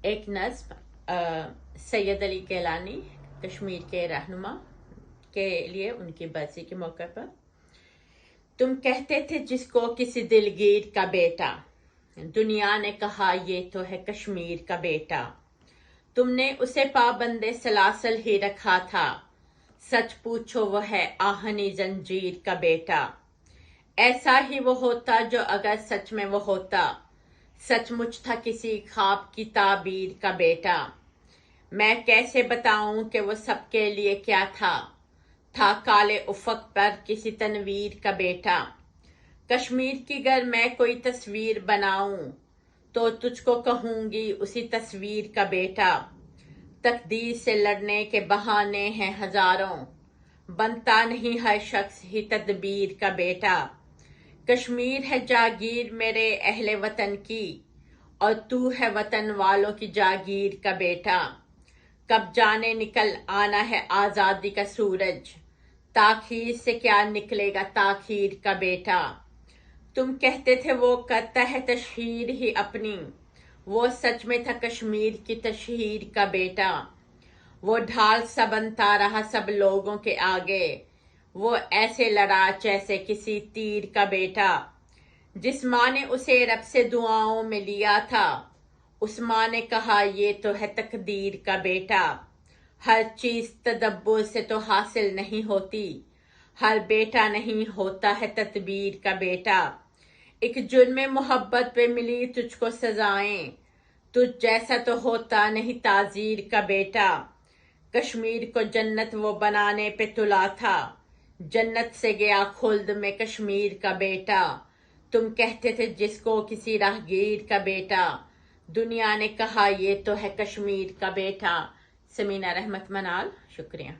ایک نظم سید علی گیلانی کشمیر کے رہنما کے لیے ان کی برسی کے موقع پر۔ تم کہتے تھے جس کو کسی دلگیر کا بیٹا، دنیا نے کہا یہ تو ہے کشمیر کا بیٹا۔ تم نے اسے پابند سلاسل ہی رکھا تھا، سچ پوچھو وہ ہے آہنی زنجیر کا بیٹا۔ ایسا ہی وہ ہوتا جو اگر سچ میں وہ ہوتا، سچ مچ تھا کسی خواب کی تعبیر کا بیٹا۔ میں کیسے بتاؤں کہ وہ سب کے لیے کیا تھا کالے افق پر کسی تنویر کا بیٹا۔ کشمیر کی گر میں کوئی تصویر بناؤں تو تجھ کو کہوں گی اسی تصویر کا بیٹا۔ تقدیر سے لڑنے کے بہانے ہیں ہزاروں، بنتا نہیں ہر شخص ہی تدبیر کا بیٹا۔ کشمیر ہے جاگیر میرے اہل وطن کی، اور تو ہے وطن والوں کی جاگیر کا بیٹا۔ کب جانے نکل آنا ہے آزادی کا سورج، تاخیر سے کیا نکلے گا تاخیر کا بیٹا۔ تم کہتے تھے وہ کرتا ہے تشہیر ہی اپنی، وہ سچ میں تھا کشمیر کی تشہیر کا بیٹا۔ وہ ڈھال سا بنتا رہا سب لوگوں کے آگے، وہ ایسے لڑا جیسے کسی تیر کا بیٹا۔ جس ماں نے اسے رب سے دعاؤں میں لیا تھا، اس ماں نے کہا یہ تو ہے تقدیر کا بیٹا۔ ہر چیز تدبر سے تو حاصل نہیں ہوتی، ہر بیٹا نہیں ہوتا ہے تدبیر کا بیٹا۔ ایک جرم محبت پہ ملی تجھ کو سزائیں، تجھ جیسا تو ہوتا نہیں تعزیر کا بیٹا۔ کشمیر کو جنت وہ بنانے پہ تلا تھا، جنت سے گیا خلد میں کشمیر کا بیٹا۔ تم کہتے تھے جس کو کسی راہگیر کا بیٹا، دنیا نے کہا یہ تو ہے کشمیر کا بیٹا۔ سمینہ رحمت منال، شکریہ۔